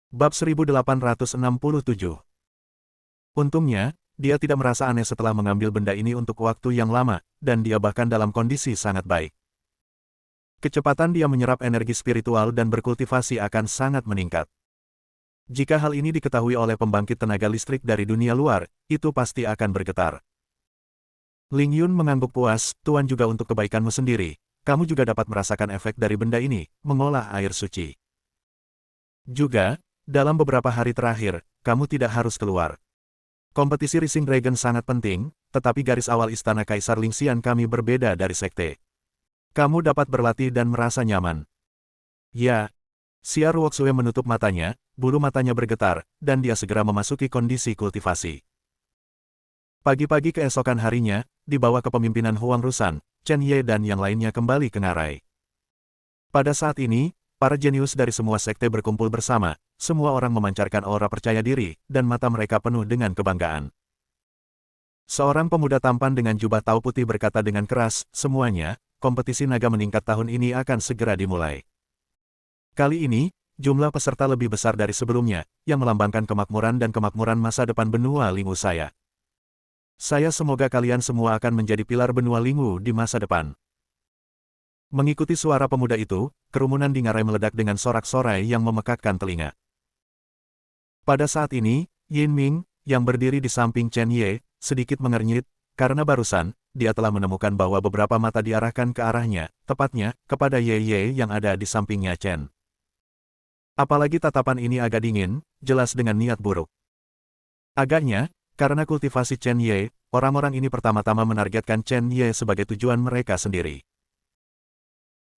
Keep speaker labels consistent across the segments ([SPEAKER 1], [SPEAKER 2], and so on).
[SPEAKER 1] Bab 1867. Untungnya, dia tidak merasa aneh setelah mengambil benda ini untuk waktu yang lama, dan dia bahkan dalam kondisi sangat baik. Kecepatan dia menyerap energi spiritual dan berkultivasi akan sangat meningkat. Jika hal ini diketahui oleh pembangkit tenaga listrik dari dunia luar, itu pasti akan bergetar. Ling Yun mengangguk puas, Tuan juga untuk kebaikanmu sendiri. Kamu juga dapat merasakan efek dari benda ini, mengolah air suci. Juga, dalam beberapa hari terakhir, kamu tidak harus keluar. Kompetisi Rising Dragon sangat penting, tetapi garis awal istana Kaisar Lingxian kami berbeda dari sekte. Kamu dapat berlatih dan merasa nyaman. Ya. Xia Ruoxue menutup matanya, bulu matanya bergetar, dan dia segera memasuki kondisi kultivasi. Pagi-pagi keesokan harinya, di bawah kepemimpinan Huang Rusan, Chen Ye dan yang lainnya kembali ke ngarai. Pada saat ini, para jenius dari semua sekte berkumpul bersama, semua orang memancarkan aura percaya diri, dan mata mereka penuh dengan kebanggaan. Seorang pemuda tampan dengan jubah tau putih berkata dengan keras, semuanya, kompetisi naga meningkat tahun ini akan segera dimulai. Kali ini, jumlah peserta lebih besar dari sebelumnya, yang melambangkan kemakmuran dan kemakmuran masa depan benua Lingu saya. Saya semoga kalian semua akan menjadi pilar benua Lingu di masa depan. Mengikuti suara pemuda itu, kerumunan di ngarai meledak dengan sorak-sorai yang memekakkan telinga. Pada saat ini, Yin Ming, yang berdiri di samping Chen Ye, sedikit mengernyit, karena barusan, dia telah menemukan bahwa beberapa mata diarahkan ke arahnya, tepatnya, kepada Ye Ye yang ada di sampingnya Chen. Apalagi tatapan ini agak dingin, jelas dengan niat buruk. Agaknya, karena kultivasi Chen Ye, orang-orang ini pertama-tama menargetkan Chen Ye sebagai tujuan mereka sendiri.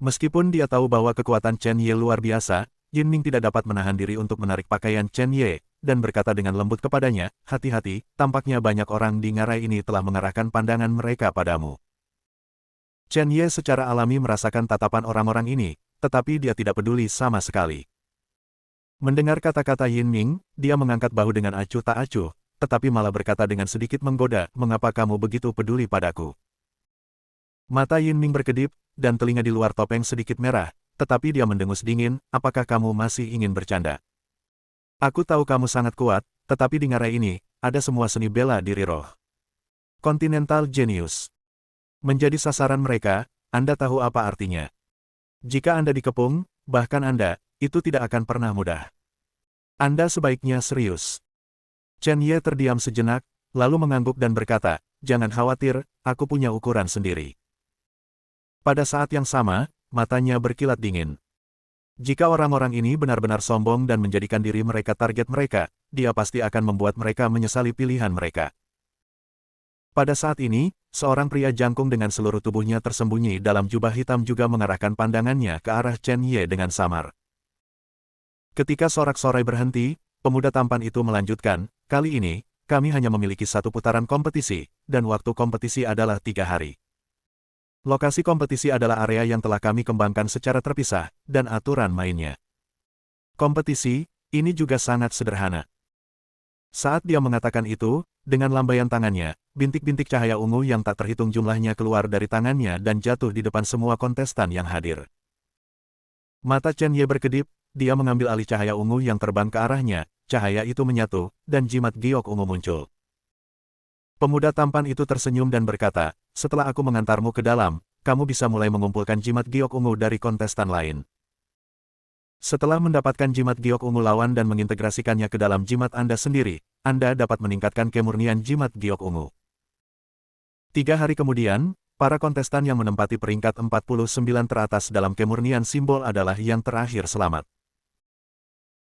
[SPEAKER 1] Meskipun dia tahu bahwa kekuatan Chen Ye luar biasa, Yin Ming tidak dapat menahan diri untuk menarik pakaian Chen Ye, dan berkata dengan lembut kepadanya, hati-hati, tampaknya banyak orang di ngarai ini telah mengarahkan pandangan mereka padamu. Chen Ye secara alami merasakan tatapan orang-orang ini, tetapi dia tidak peduli sama sekali. Mendengar kata-kata Yin Ming, dia mengangkat bahu dengan acuh tak acuh, tetapi malah berkata dengan sedikit menggoda, mengapa kamu begitu peduli padaku? Mata Yin Ming berkedip, dan telinga di luar topeng sedikit merah, tetapi dia mendengus dingin, apakah kamu masih ingin bercanda? Aku tahu kamu sangat kuat, tetapi di ngarai ini, ada semua seni bela diri roh. Continental Genius. Menjadi sasaran mereka, Anda tahu apa artinya. Jika Anda dikepung, bahkan Anda, itu tidak akan pernah mudah. Anda sebaiknya serius. Chen Ye terdiam sejenak, lalu mengangguk dan berkata, jangan khawatir, aku punya ukuran sendiri. Pada saat yang sama, matanya berkilat dingin. Jika orang-orang ini benar-benar sombong dan menjadikan diri mereka target mereka, dia pasti akan membuat mereka menyesali pilihan mereka. Pada saat ini, seorang pria jangkung dengan seluruh tubuhnya tersembunyi dalam jubah hitam juga mengarahkan pandangannya ke arah Chen Ye dengan samar. Ketika sorak-sorai berhenti, pemuda tampan itu melanjutkan, kali ini, kami hanya memiliki satu putaran kompetisi, dan waktu kompetisi adalah 3 hari. Lokasi kompetisi adalah area yang telah kami kembangkan secara terpisah, dan aturan mainnya. Kompetisi, ini juga sangat sederhana. Saat dia mengatakan itu, dengan lambaian tangannya, bintik-bintik cahaya ungu yang tak terhitung jumlahnya keluar dari tangannya dan jatuh di depan semua kontestan yang hadir. Mata Chen Ye berkedip, dia mengambil alih cahaya ungu yang terbang ke arahnya, cahaya itu menyatu, dan jimat giok ungu muncul. Pemuda tampan itu tersenyum dan berkata, setelah aku mengantarmu ke dalam, kamu bisa mulai mengumpulkan jimat giok ungu dari kontestan lain. Setelah mendapatkan jimat giok ungu lawan dan mengintegrasikannya ke dalam jimat Anda sendiri, Anda dapat meningkatkan kemurnian jimat giok ungu. 3 hari kemudian, para kontestan yang menempati peringkat 49 teratas dalam kemurnian simbol adalah yang terakhir selamat.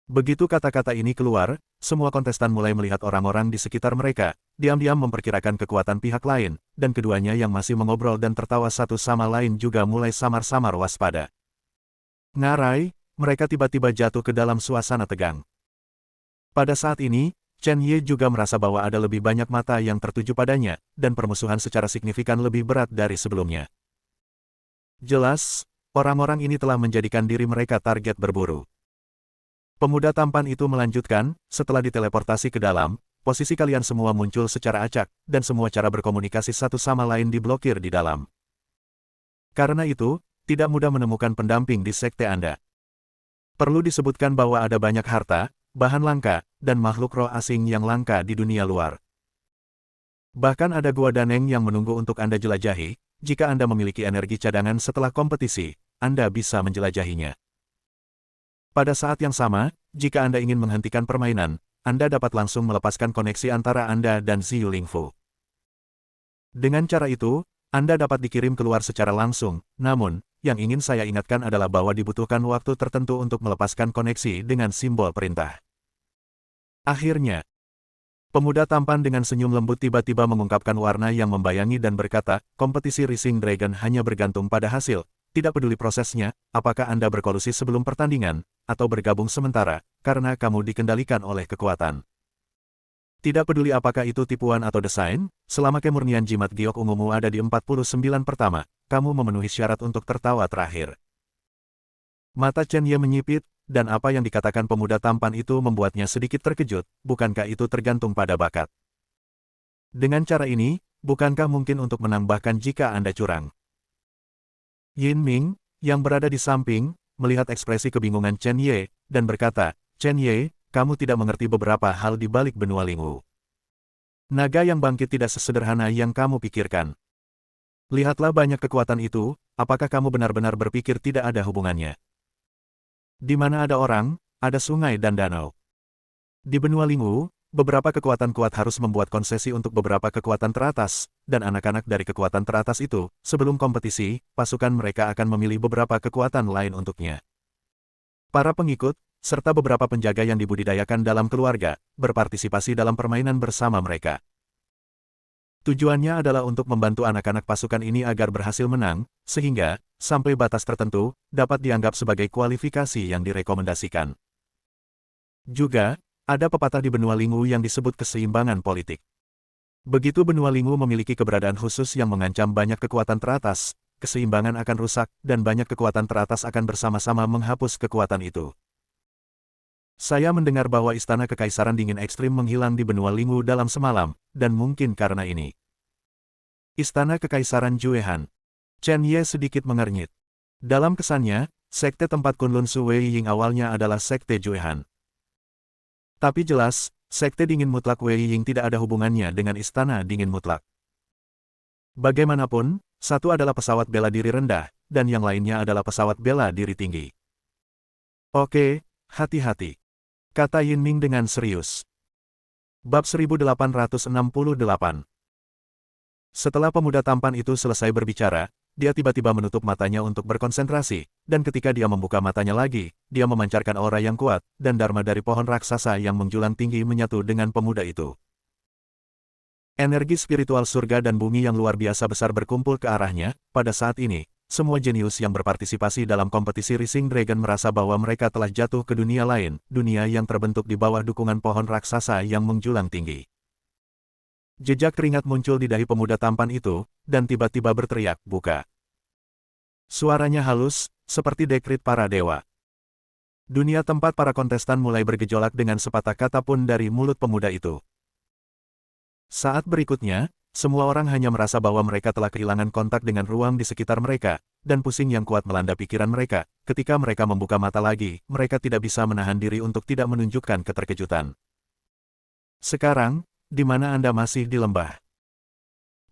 [SPEAKER 1] Begitu kata-kata ini keluar, semua kontestan mulai melihat orang-orang di sekitar mereka, diam-diam memperkirakan kekuatan pihak lain, dan keduanya yang masih mengobrol dan tertawa satu sama lain juga mulai samar-samar waspada. Ngarai, mereka tiba-tiba jatuh ke dalam suasana tegang. Pada saat ini, Chen Ye juga merasa bahwa ada lebih banyak mata yang tertuju padanya, dan permusuhan secara signifikan lebih berat dari sebelumnya. Jelas, orang-orang ini telah menjadikan diri mereka target berburu. Pemuda tampan itu melanjutkan, setelah diteleportasi ke dalam, posisi kalian semua muncul secara acak, dan semua cara berkomunikasi satu sama lain diblokir di dalam. Karena itu, tidak mudah menemukan pendamping di sekte Anda. Perlu disebutkan bahwa ada banyak harta, bahan langka, dan makhluk roh asing yang langka di dunia luar. Bahkan ada gua Daneng yang menunggu untuk Anda jelajahi. Jika Anda memiliki energi cadangan setelah kompetisi, Anda bisa menjelajahinya. Pada saat yang sama, jika Anda ingin menghentikan permainan, Anda dapat langsung melepaskan koneksi antara Anda dan Ziyu Lingfu. Dengan cara itu, Anda dapat dikirim keluar secara langsung, namun, yang ingin saya ingatkan adalah bahwa dibutuhkan waktu tertentu untuk melepaskan koneksi dengan simbol perintah. Akhirnya, pemuda tampan dengan senyum lembut tiba-tiba mengungkapkan warna yang membayangi dan berkata, kompetisi Rising Dragon hanya bergantung pada hasil, tidak peduli prosesnya, apakah Anda berkolusi sebelum pertandingan, atau bergabung sementara, karena kamu dikendalikan oleh kekuatan. Tidak peduli apakah itu tipuan atau desain, selama kemurnian jimat giok ungumu ada di 49 pertama, kamu memenuhi syarat untuk tertawa terakhir. Mata Chen Ye menyipit, dan apa yang dikatakan pemuda tampan itu membuatnya sedikit terkejut, bukankah itu tergantung pada bakat? Dengan cara ini, bukankah mungkin untuk menang bahkan jika Anda curang? Yin Ming, yang berada di samping, melihat ekspresi kebingungan Chen Ye, dan berkata, Chen Ye, kamu tidak mengerti beberapa hal di balik benua Lingwu. Naga yang bangkit tidak sesederhana yang kamu pikirkan. Lihatlah banyak kekuatan itu, apakah kamu benar-benar berpikir tidak ada hubungannya? Di mana ada orang, ada sungai dan danau. Di benua Lingwu, beberapa kekuatan kuat harus membuat konsesi untuk beberapa kekuatan teratas, dan anak-anak dari kekuatan teratas itu, sebelum kompetisi, pasukan mereka akan memilih beberapa kekuatan lain untuknya. Para pengikut, serta beberapa penjaga yang dibudidayakan dalam keluarga, berpartisipasi dalam permainan bersama mereka. Tujuannya adalah untuk membantu anak-anak pasukan ini agar berhasil menang, sehingga, sampai batas tertentu, dapat dianggap sebagai kualifikasi yang direkomendasikan. Juga, ada pepatah di benua Lingwu yang disebut keseimbangan politik. Begitu benua Lingwu memiliki keberadaan khusus yang mengancam banyak kekuatan teratas, keseimbangan akan rusak, dan banyak kekuatan teratas akan bersama-sama menghapus kekuatan itu. Saya mendengar bahwa Istana Kekaisaran Dingin Ekstrim menghilang di benua Lingwu dalam semalam, dan mungkin karena ini. Istana Kekaisaran Juehan. Chen Ye sedikit mengernyit. Dalam kesannya, sekte tempat Kunlun Su Wei Ying awalnya adalah sekte Juehan. Tapi jelas, sekte Dingin Mutlak Wei Ying tidak ada hubungannya dengan Istana Dingin Mutlak. Bagaimanapun, satu adalah pesawat bela diri rendah, dan yang lainnya adalah pesawat bela diri tinggi. Oke, hati-hati, kata Yin Ming dengan serius. Bab 1868. Setelah pemuda tampan itu selesai berbicara, dia tiba-tiba menutup matanya untuk berkonsentrasi, dan ketika dia membuka matanya lagi, dia memancarkan aura yang kuat, dan dharma dari pohon raksasa yang menjulang tinggi menyatu dengan pemuda itu. Energi spiritual surga dan bumi yang luar biasa besar berkumpul ke arahnya. Pada saat ini, semua jenius yang berpartisipasi dalam kompetisi Rising Dragon merasa bahwa mereka telah jatuh ke dunia lain, dunia yang terbentuk di bawah dukungan pohon raksasa yang menjulang tinggi. Jejak keringat muncul di dahi pemuda tampan itu, dan tiba-tiba berteriak, buka. Suaranya halus, seperti dekrit para dewa. Dunia tempat para kontestan mulai bergejolak dengan sepatah kata pun dari mulut pemuda itu. Saat berikutnya, semua orang hanya merasa bahwa mereka telah kehilangan kontak dengan ruang di sekitar mereka, dan pusing yang kuat melanda pikiran mereka. Ketika mereka membuka mata lagi, mereka tidak bisa menahan diri untuk tidak menunjukkan keterkejutan. Sekarang, di mana Anda masih di lembah?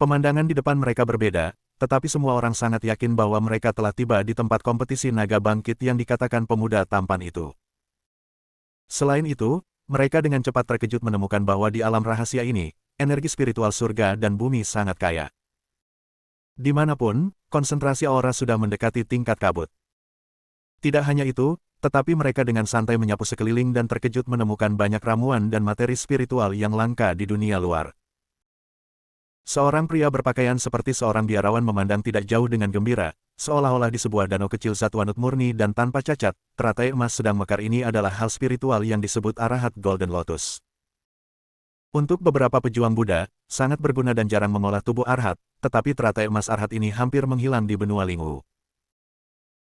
[SPEAKER 1] Pemandangan di depan mereka berbeda, tetapi semua orang sangat yakin bahwa mereka telah tiba di tempat kompetisi naga bangkit yang dikatakan pemuda tampan itu. Selain itu, mereka dengan cepat terkejut menemukan bahwa di alam rahasia ini, energi spiritual surga dan bumi sangat kaya. Dimanapun, konsentrasi aura sudah mendekati tingkat kabut. Tidak hanya itu, tetapi mereka dengan santai menyapu sekeliling dan terkejut menemukan banyak ramuan dan materi spiritual yang langka di dunia luar. Seorang pria berpakaian seperti seorang biarawan memandang tidak jauh dengan gembira, seolah-olah di sebuah danau kecil satuanut murni dan tanpa cacat, teratai emas sedang mekar. Ini adalah hal spiritual yang disebut Arahat Golden Lotus. Untuk beberapa pejuang Buddha, sangat berguna dan jarang mengolah tubuh Arhat, tetapi teratai emas Arhat ini hampir menghilang di benua Lingwu.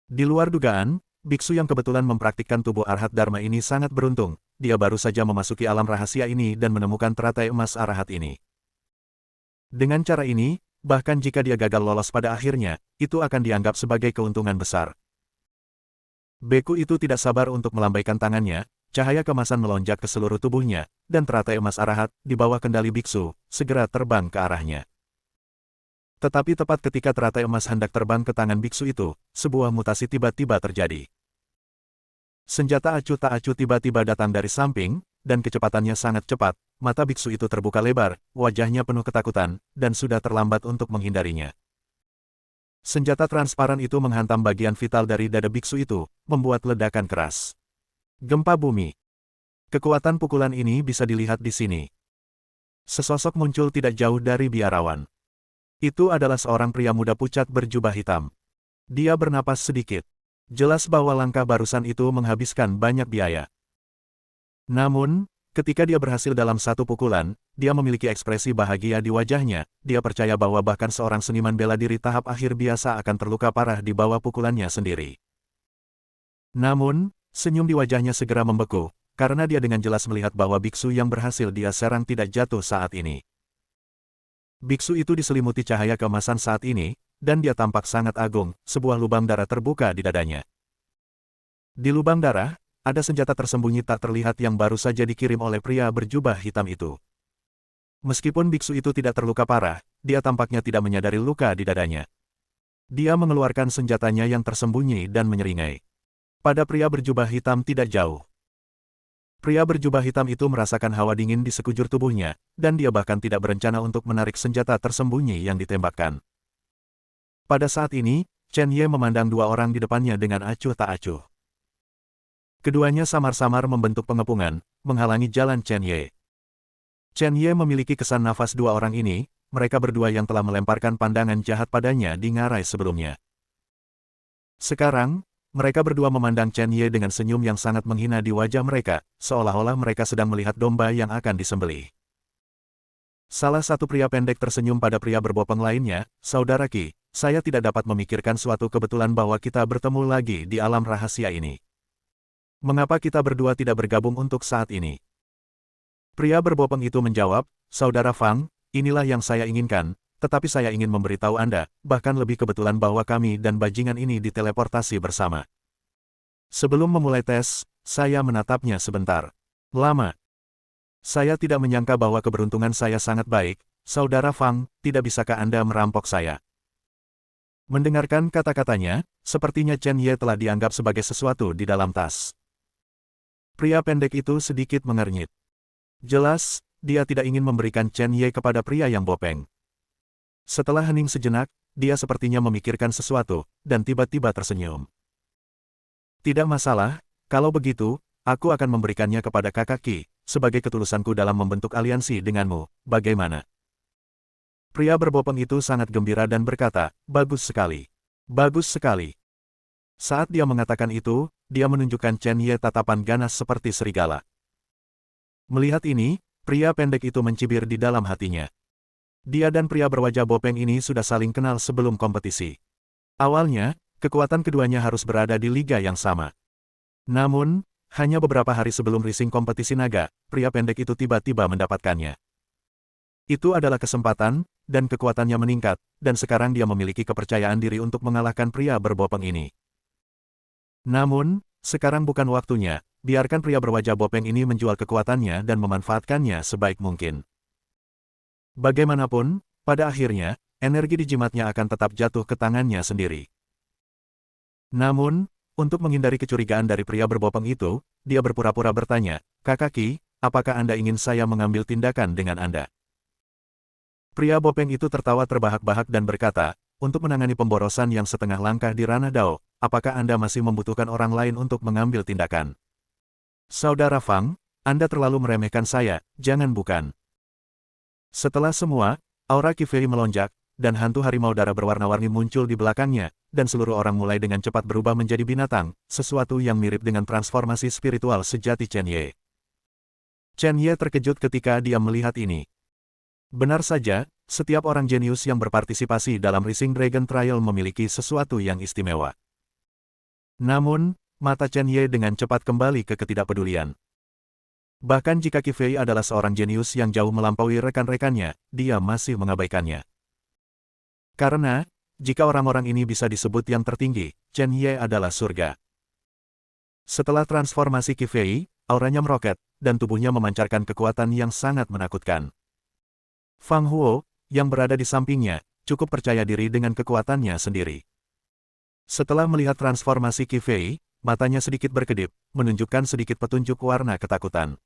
[SPEAKER 1] Di luar dugaan, biksu yang kebetulan mempraktikkan tubuh Arhat Dharma ini sangat beruntung, dia baru saja memasuki alam rahasia ini dan menemukan teratai emas Arahat ini. Dengan cara ini, bahkan jika dia gagal lolos pada akhirnya, itu akan dianggap sebagai keuntungan besar. Beku itu tidak sabar untuk melambaikan tangannya, cahaya kemasan melonjak ke seluruh tubuhnya, dan teratai emas arahat, di bawah kendali biksu, segera terbang ke arahnya. Tetapi tepat ketika teratai emas hendak terbang ke tangan biksu itu, sebuah mutasi tiba-tiba terjadi. Senjata acuh tak acuh tiba-tiba datang dari samping, dan kecepatannya sangat cepat, mata biksu itu terbuka lebar, wajahnya penuh ketakutan, dan sudah terlambat untuk menghindarinya. Senjata transparan itu menghantam bagian vital dari dada biksu itu, membuat ledakan keras. Gempa bumi. Kekuatan pukulan ini bisa dilihat di sini. Sesosok muncul tidak jauh dari biarawan. Itu adalah seorang pria muda pucat berjubah hitam. Dia bernapas sedikit. Jelas bahwa langkah barusan itu menghabiskan banyak biaya. Namun, ketika dia berhasil dalam satu pukulan, dia memiliki ekspresi bahagia di wajahnya. Dia percaya bahwa bahkan seorang seniman bela diri tahap akhir biasa akan terluka parah di bawah pukulannya sendiri. Namun, senyum di wajahnya segera membeku, karena dia dengan jelas melihat bahwa biksu yang berhasil dia serang tidak jatuh saat ini. Biksu itu diselimuti cahaya keemasan saat ini, dan dia tampak sangat agung, sebuah lubang darah terbuka di dadanya. Di lubang darah, ada senjata tersembunyi tak terlihat yang baru saja dikirim oleh pria berjubah hitam itu. Meskipun biksu itu tidak terluka parah, dia tampaknya tidak menyadari luka di dadanya. Dia mengeluarkan senjatanya yang tersembunyi dan menyeringai. Pada pria berjubah hitam tidak jauh. Pria berjubah hitam itu merasakan hawa dingin di sekujur tubuhnya, dan dia bahkan tidak berencana untuk menarik senjata tersembunyi yang ditembakkan. Pada saat ini, Chen Ye memandang dua orang di depannya dengan acuh tak acuh. Keduanya samar-samar membentuk pengepungan, menghalangi jalan Chen Ye. Chen Ye memiliki kesan nafas dua orang ini, mereka berdua yang telah melemparkan pandangan jahat padanya di ngarai sebelumnya. Sekarang, mereka berdua memandang Chen Ye dengan senyum yang sangat menghina di wajah mereka, seolah-olah mereka sedang melihat domba yang akan disembelih. Salah satu pria pendek tersenyum pada pria berbopeng lainnya, "Saudara Qi, saya tidak dapat memikirkan suatu kebetulan bahwa kita bertemu lagi di alam rahasia ini. Mengapa kita berdua tidak bergabung untuk saat ini?" Pria berbopeng itu menjawab, "Saudara Fang, inilah yang saya inginkan. Tetapi saya ingin memberitahu Anda, bahkan lebih kebetulan bahwa kami dan bajingan ini diteleportasi bersama." Sebelum memulai tes, saya menatapnya sebentar. Lama. Saya tidak menyangka bahwa keberuntungan saya sangat baik. Saudara Fang, tidak bisakah Anda merampok saya? Mendengarkan kata-katanya, sepertinya Chen Ye telah dianggap sebagai sesuatu di dalam tas. Pria pendek itu sedikit mengernyit. Jelas, dia tidak ingin memberikan Chen Ye kepada pria yang bopeng. Setelah hening sejenak, dia sepertinya memikirkan sesuatu, dan tiba-tiba tersenyum. "Tidak masalah, kalau begitu, aku akan memberikannya kepada Kakak Qi, sebagai ketulusanku dalam membentuk aliansi denganmu, bagaimana?" Pria berbopeng itu sangat gembira dan berkata, "Bagus sekali. Bagus sekali." Saat dia mengatakan itu, dia menunjukkan Chen Ye tatapan ganas seperti serigala. Melihat ini, pria pendek itu mencibir di dalam hatinya. Dia dan pria berwajah bopeng ini sudah saling kenal sebelum kompetisi. Awalnya, kekuatan keduanya harus berada di liga yang sama. Namun, hanya beberapa hari sebelum racing kompetisi naga, pria pendek itu tiba-tiba mendapatkannya. Itu adalah kesempatan, dan kekuatannya meningkat, dan sekarang dia memiliki kepercayaan diri untuk mengalahkan pria berbopeng ini. Namun, sekarang bukan waktunya, biarkan pria berwajah bopeng ini menjual kekuatannya dan memanfaatkannya sebaik mungkin. Bagaimanapun, pada akhirnya, energi di jimatnya akan tetap jatuh ke tangannya sendiri. Namun, untuk menghindari kecurigaan dari pria berbopeng itu, dia berpura-pura bertanya, "Kakak Qi, apakah Anda ingin saya mengambil tindakan dengan Anda?" Pria bopeng itu tertawa terbahak-bahak dan berkata, "Untuk menangani pemborosan yang setengah langkah di ranah Dao, apakah Anda masih membutuhkan orang lain untuk mengambil tindakan?" "Saudara Fang, Anda terlalu meremehkan saya, jangan bukan." Setelah semua, aura Qi Fei melonjak, dan hantu harimau darah berwarna-warni muncul di belakangnya, dan seluruh orang mulai dengan cepat berubah menjadi binatang, sesuatu yang mirip dengan transformasi spiritual sejati Chen Ye. Chen Ye terkejut ketika dia melihat ini. Benar saja, setiap orang jenius yang berpartisipasi dalam Rising Dragon Trial memiliki sesuatu yang istimewa. Namun, mata Chen Ye dengan cepat kembali ke ketidakpedulian. Bahkan jika Qi Fei adalah seorang jenius yang jauh melampaui rekan-rekannya, dia masih mengabaikannya. Karena, jika orang-orang ini bisa disebut yang tertinggi, Chen Ye adalah surga. Setelah transformasi Qi Fei, auranya meroket, dan tubuhnya memancarkan kekuatan yang sangat menakutkan. Fang Huo, yang berada di sampingnya, cukup percaya diri dengan kekuatannya sendiri. Setelah melihat transformasi Qi Fei, matanya sedikit berkedip, menunjukkan sedikit petunjuk warna ketakutan.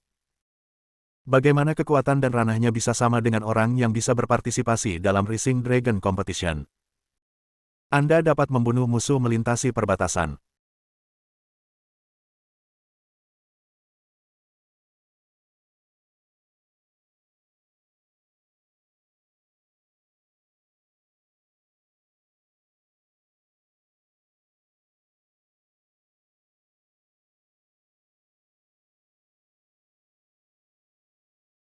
[SPEAKER 1] Bagaimana kekuatan dan ranahnya bisa sama dengan orang yang bisa berpartisipasi dalam Rising Dragon Competition? Anda dapat membunuh musuh melintasi perbatasan.